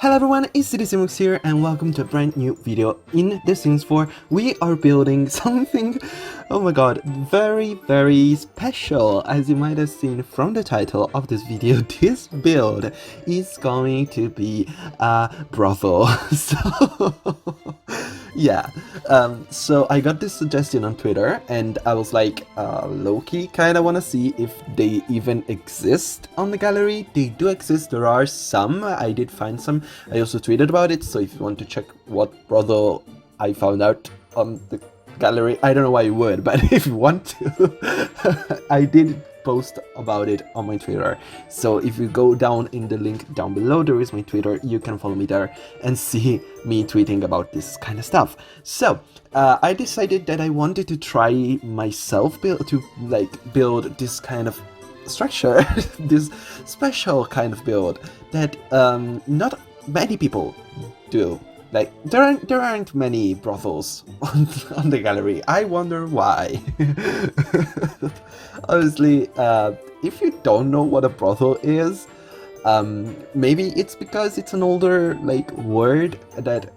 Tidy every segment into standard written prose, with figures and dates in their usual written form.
Hello everyone, it's Simmuz here and welcome to a brand new video. In The Sims 4 we are building something, oh my god, very special. As you might have seen from the title of this video, this build is going to be a brothel. Yeah, so I got this suggestion on Twitter and I was like, low-key kinda wanna see if they even exist on the gallery. They do exist, there are some, I did find some. I also tweeted about it, so if you want to check what brothel I found out on the gallery, I don't know why you would, but if you want to, I did post about it on my Twitter. So if you go down in the link down below, there is my Twitter, you can follow me there and see me tweeting about this kind of stuff. So I decided that I wanted to try myself build this kind of structure, this special kind of build that not many people do. Like, there aren't many brothels on the gallery. I wonder why. Honestly, if you don't know what a brothel is, maybe it's because it's an older word that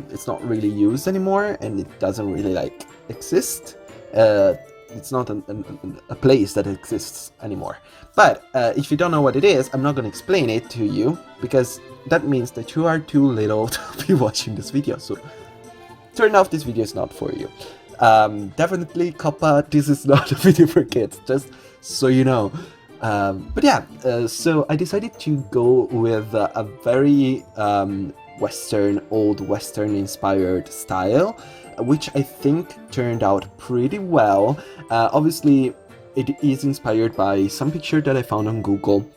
it's not really used anymore and it doesn't really exist. It's not a place that exists anymore. But if you don't know what it is, I'm not going to explain it to you, because that means that you are too little to be watching this video. So turn off, this video is not for you. Definitely, Coppa, this is not a video for kids, just so you know. But yeah, so I decided to go with a very old Western inspired style, which I think turned out pretty well. Obviously, it is inspired by some picture that I found on Google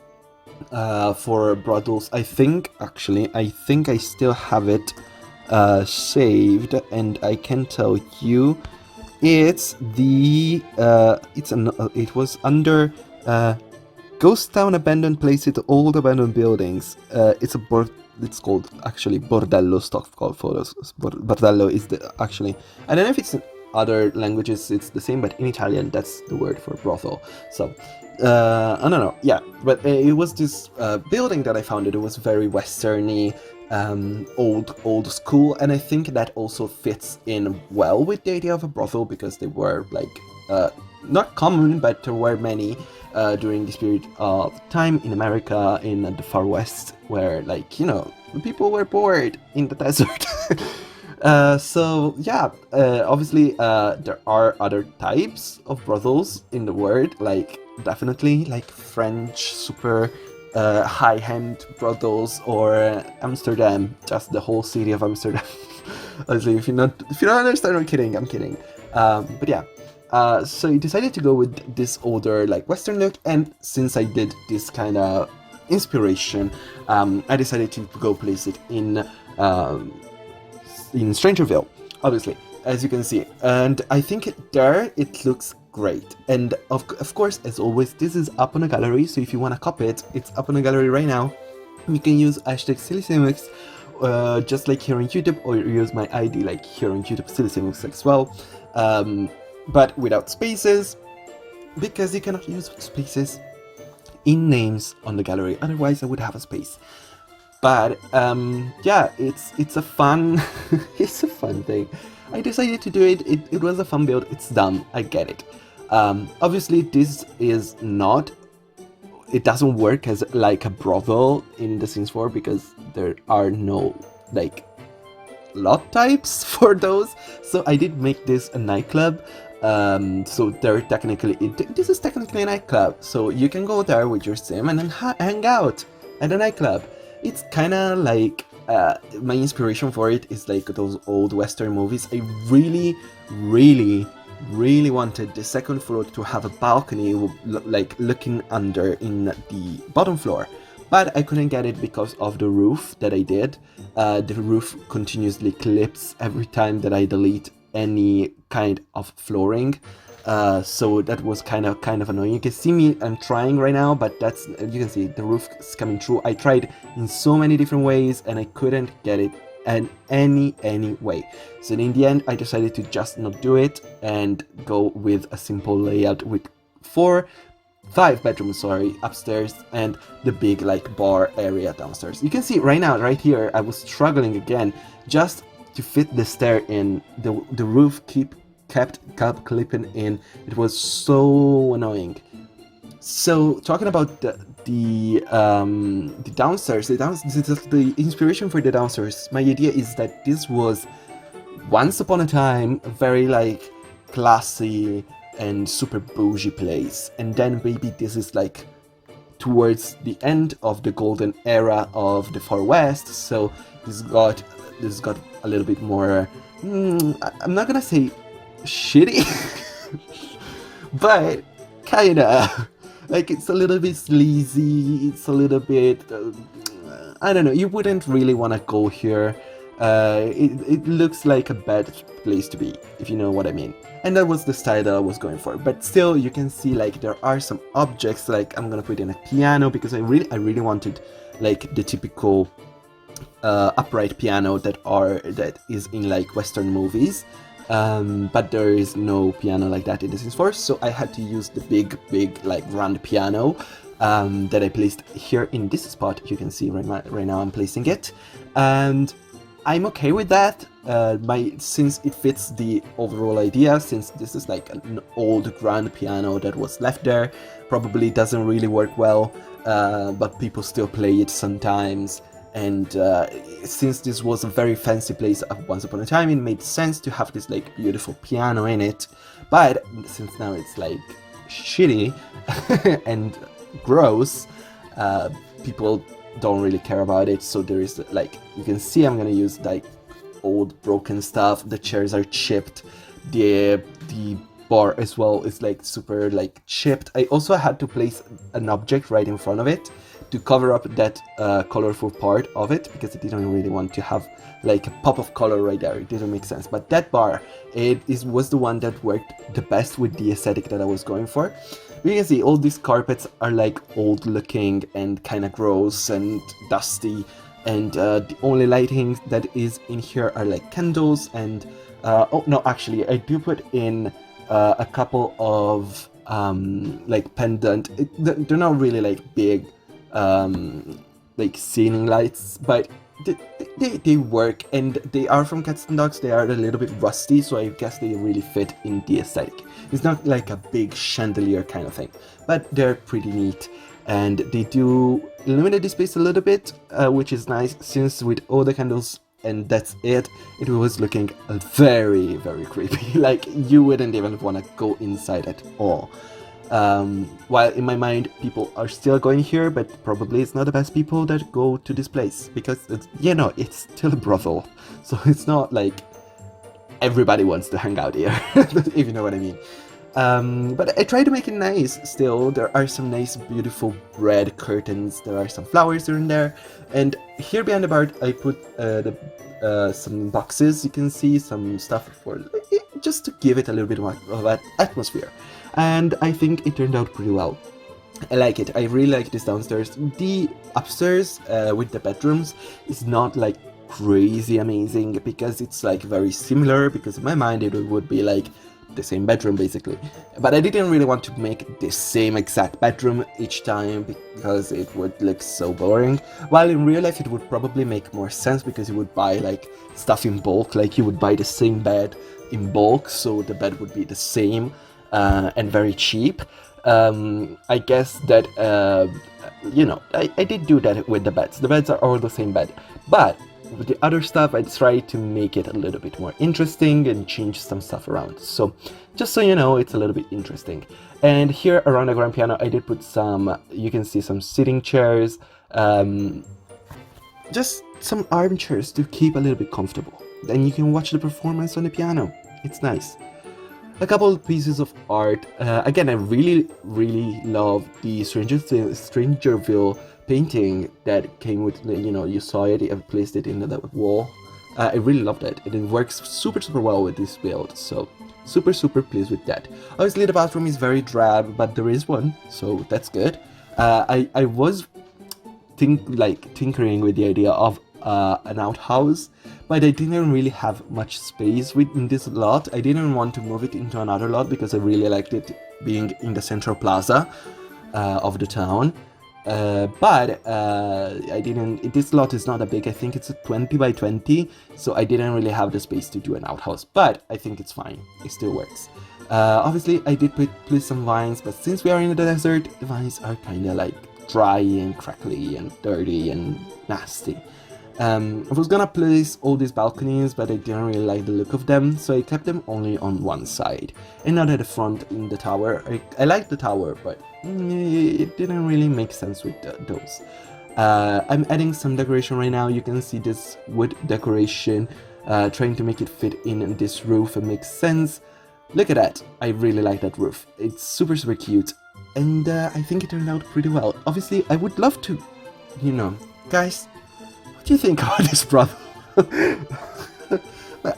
for brothels. I think I still have it saved, and I can tell you it's the it was under Ghost Town, Abandoned Places, Old Abandoned Buildings. It's called actually Bordello stock photos. Bordello is actually, I don't know if it's in other languages it's the same, but in Italian that's the word for brothel. So I don't know, yeah, but it was this building that I found. It was very westerny, old school, and I think that also fits in well with the idea of a brothel, because they were not common, but there were many during this period of time in America, in the far west, where people were bored in the desert. So yeah, obviously there are other types of brothels in the world, definitely French super high-end brothels, or Amsterdam, just the whole city of Amsterdam. Honestly, if you don't understand, I'm kidding. But yeah, so I decided to go with this older Western look, and since I did this kind of inspiration, I decided to go place it in Strangerville, obviously, as you can see, and I think there it looks great. And of course, as always, this is up on a gallery, so if you want to copy it, it's up on a gallery right now. You can use hashtag Simmuz, just like here on YouTube, or use my ID like here on YouTube, Simmuz as well, but without spaces, because you cannot use spaces in names on the gallery, otherwise I would have a space. But yeah, it's a fun it's a fun thing. I decided to do it. It was a fun build. It's done, I get it. Obviously this is not, it doesn't work as a brothel in The Sims 4, because there are no lot types for those. So I did make this a nightclub. So this is technically a nightclub, so you can go there with your sim and then hang out at a nightclub. It's kind of my inspiration for it is those old Western movies. I really wanted the second floor to have a balcony looking under in the bottom floor, but I couldn't get it because of the roof that I did. The roof continuously clips every time that I delete any kind of flooring. So that was kind of annoying. You can see me, I'm trying right now, but you can see the roof is coming through. I tried in so many different ways and I couldn't get it in any way. So in the end, I decided to just not do it and go with a simple layout with 4 5 bedrooms, sorry, upstairs, and the big like bar area downstairs. You can see right now, right here, I was struggling again just to fit the stair in. The roof kept clipping in. It was so annoying. So talking about the downstairs, the inspiration for the downstairs. My idea is that this was once upon a time a very like classy and super bougie place, and then maybe this is like towards the end of the golden era of the Far West, so this got a little bit more I'm not gonna say shitty but kinda like it's a little bit sleazy, it's a little bit I don't know, you wouldn't really want to go here. It looks like a bad place to be, if you know what I mean. And that was the style that I was going for. But still, you can see like there are some objects, like I'm gonna put in a piano because I really wanted like the typical upright piano that is in like Western movies. But there is no piano like that in the Sims 4, so I had to use the big like grand piano that I placed here in this spot. You can see right now I'm placing it, and I'm okay with that. Since it fits the overall idea, since this is like an old grand piano that was left there, probably doesn't really work well, but people still play it sometimes. And since this was a very fancy place once upon a time, it made sense to have this like beautiful piano in it. But since now it's like shitty and gross, people don't really care about it. So there is like, you can see I'm gonna use like old broken stuff. The chairs are chipped. The bar as well is like super like chipped. I also had to place an object right in front of it to cover up that colorful part of it, because I didn't really want to have like a pop of color right there. It didn't make sense. But that bar, was the one that worked the best with the aesthetic that I was going for. You can see all these carpets are like old looking and kind of gross and dusty, and the only lighting that is in here are like candles and oh no, actually I do put in a couple of like pendant. They're not really like big like ceiling lights, but they work, and they are from Cats and Dogs. They are a little bit rusty, so I guess they really fit in the aesthetic. It's not like a big chandelier kind of thing, but they're pretty neat, and they do illuminate the space a little bit, which is nice, since with all the candles and that's it was looking very, very creepy. Like, you wouldn't even want to go inside at all. While in my mind, people are still going here, but probably it's not the best people that go to this place, because it's, you know, it's still a brothel, so it's not like everybody wants to hang out here, if you know what I mean. But I try to make it nice still. There are some nice, beautiful red curtains, there are some flowers here and there, and here behind the bar I put some boxes. You can see some stuff for just to give it a little bit more of that atmosphere. And I think it turned out pretty well. I like it. I really like this downstairs. The upstairs with the bedrooms is not like crazy amazing, because it's like very similar, because in my mind it would be like the same bedroom basically. But I didn't really want to make the same exact bedroom each time, because it would look so boring. While in real life it would probably make more sense, because you would buy like stuff in bulk, like you would buy the same bed in bulk, so the bed would be the same. And very cheap. I guess that, you know, I did do that with the beds. The beds are all the same bed. But with the other stuff, I tried to make it a little bit more interesting and change some stuff around. So, just so you know, it's a little bit interesting. And here around the grand piano, I did put some, you can see some sitting chairs, just some armchairs to keep a little bit comfortable. Then you can watch the performance on the piano. It's nice. A couple of pieces of art. Again, I really love the Strangerville painting that came with, you know, you saw it, I placed it in the wall. I really loved it. It works super well with this build, so super pleased with that. Obviously the bathroom is very drab, but there is one, so that's good. I was tinkering with the idea of an outhouse, but I didn't really have much space in this lot. I didn't want to move it into another lot, because I really liked it being in the central plaza. of the town. But I didn't. This lot is not that big. I think it's a 20 by 20, so I didn't really have the space to do an outhouse. But I think it's fine. It still works. Obviously, I did place some vines, but since we are in the desert, the vines are kind of like dry and crackly and dirty and nasty. I was gonna place all these balconies, but I didn't really like the look of them, so I kept them only on one side, and not at the front in the tower. I like the tower, but it didn't really make sense with those. I'm adding some decoration right now. You can see this wood decoration, trying to make it fit in this roof and make sense. Look at that. I really like that roof. It's super cute, and I think it turned out pretty well. Obviously, I would love to, guys, what do you think about this brothel?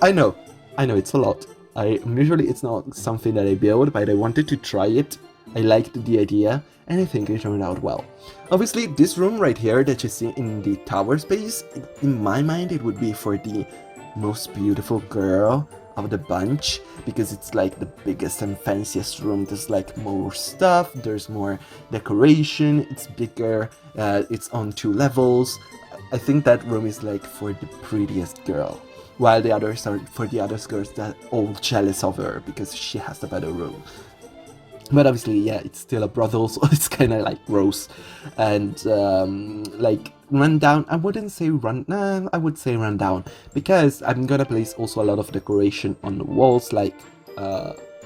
I know it's a lot. Usually it's not something that I build, but I wanted to try it. I liked the idea, and I think it turned out well. Obviously, this room right here that you see in the tower space, in my mind, it would be for the most beautiful girl of the bunch, because it's like the biggest and fanciest room. There's like more stuff, there's more decoration, it's bigger, it's on 2 levels. I think that room is like for the prettiest girl, while the others are for the other girls that are all jealous of her because she has the better room. But obviously, yeah, it's still a brothel, so it's kind of like gross and like run down. I wouldn't say I would say run down, because I'm gonna place also a lot of decoration on the walls, like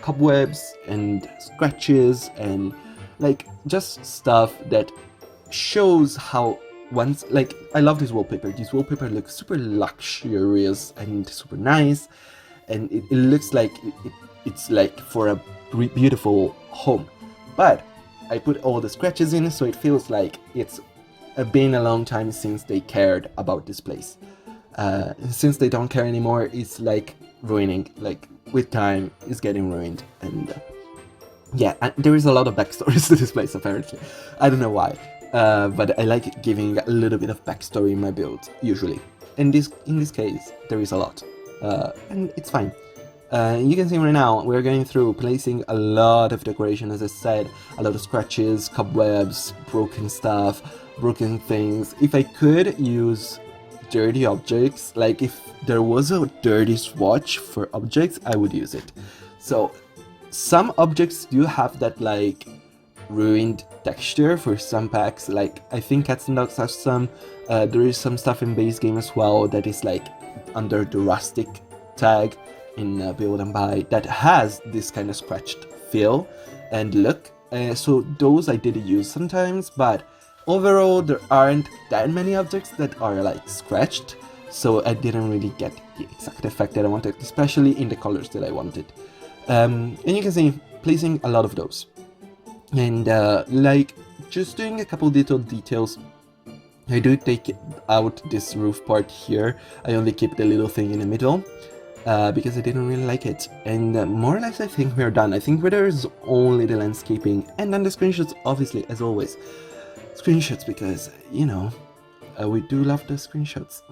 cobwebs and scratches and like just stuff that shows how like I love this wallpaper. This wallpaper looks super luxurious and super nice, and it looks like it's like for a beautiful home. But I put all the scratches in, so it feels like it's been a long time since they cared about this place. Since they don't care anymore, it's like ruining. Like with time, it's getting ruined. And yeah, there is a lot of backstories to this place apparently. I don't know why. But I like giving a little bit of backstory in my build, usually. In this case, there is a lot, and it's fine. You can see right now, we're going through placing a lot of decoration, as I said, a lot of scratches, cobwebs, broken stuff, broken things. If I could use dirty objects, like if there was a dirty swatch for objects, I would use it. So some objects do have that like ruined texture for some packs, like I think Cats and Dogs have some. There is some stuff in base game as well that is like under the rustic tag in Build and Buy that has this kind of scratched feel and look. So those I did use sometimes, but overall there aren't that many objects that are like scratched, so I didn't really get the exact effect that I wanted, especially in the colors that I wanted. And you can see placing a lot of those. And like just doing a couple little details. I do take out this roof part here. I only keep the little thing in the middle because I didn't really like it. And more or less I think we're done. I think there is only the landscaping and then the screenshots, obviously, as always. Screenshots because, you know, we do love the screenshots.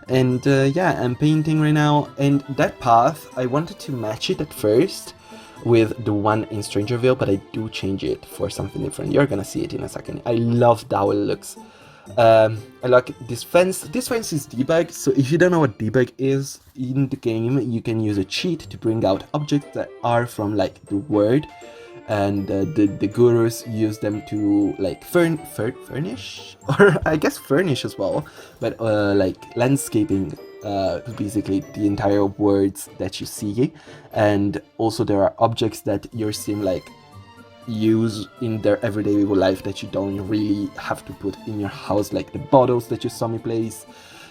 And yeah, I'm painting right now. And that path, I wanted to match it at first with the one in Strangerville, but I do change it for something different. You're gonna see it in a second. I love how it looks. I like this fence. This fence is debug, so if you don't know what debug is, in the game you can use a cheat to bring out objects that are from like the word, and the gurus use them to like furnish, or I guess furnish as well, but like landscaping basically the entire words that you see. And also there are objects that your sim like use in their everyday life that you don't really have to put in your house, like the bottles that you saw me place.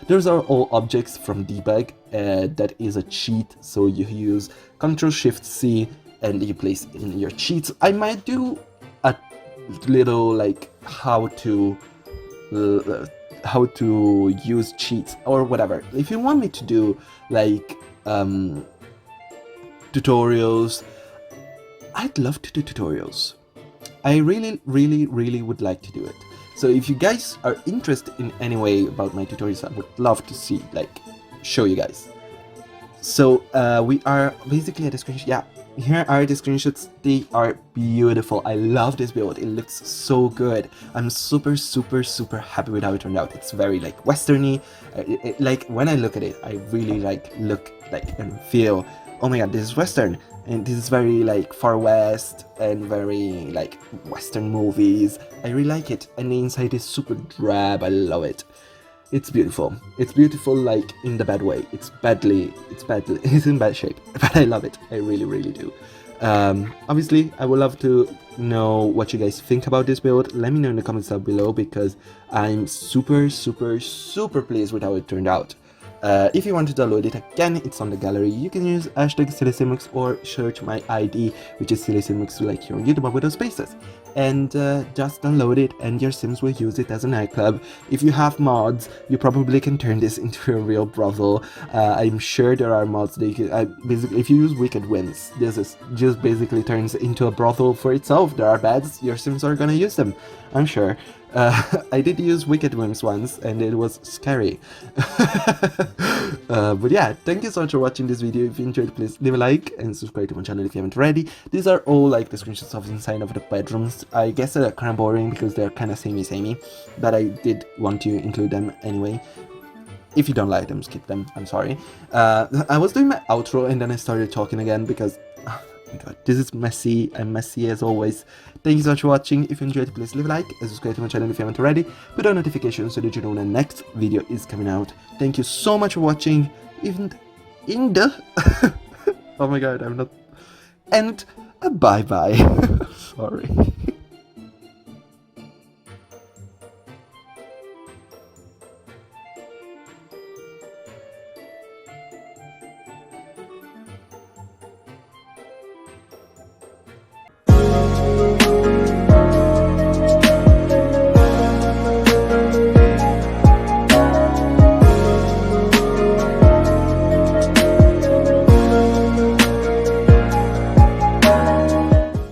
Those are all objects from debug. That is a cheat, so you use Ctrl+Shift+C and you place in your cheats. I might do a little like how to use cheats or whatever. If you want me to do like tutorials, I'd love to do tutorials. I really would like to do it. So if you guys are interested in any way about my tutorials, I would love to see, like, show you guys. So we are basically at a screenshot. Yeah, here are the screenshots. They are beautiful. I love this build. It looks so good. I'm super happy with how it turned out. It's very like westerny. Like when I look at it, I really like look like and feel, oh my god, this is western, and this is very like far west and very like western movies. I really like it, and the inside is super drab. I love it. It's beautiful. It's beautiful, like, in the bad way. It's it's in bad shape, but I love it. I really do. Obviously, I would love to know what you guys think about this build. Let me know in the comments down below, because I'm super pleased with how it turned out. If you want to download it, again, it's on the gallery. You can use hashtag Simmuz or search my ID, which is Simmuz, like here on YouTube with those spaces. And just download it, and your Sims will use it as a nightclub. If you have mods, you probably can turn this into a real brothel. I'm sure there are mods that you can, basically, if you use Wicked Whims, this is just basically turns into a brothel for itself. There are beds, your Sims are gonna use them, I'm sure. I did use Wicked Whims once, and it was scary. But yeah, thank you so much for watching this video. If you enjoyed, please leave a like and subscribe to my channel if you haven't already. These are all like the screenshots of inside of the bedrooms. I guess they're kind of boring because they're kind of samey, but I did want to include them anyway. If you don't like them, skip them. I'm sorry. I was doing my outro and then I started talking again because, oh my god, this is messy. I'm messy as always. Thank you so much for watching. If you enjoyed, please leave a like and subscribe to my channel if you haven't already. Put on notifications so that you know when the next video is coming out. Thank you so much for watching. Even in the oh my god, I'm not. And bye bye. Sorry.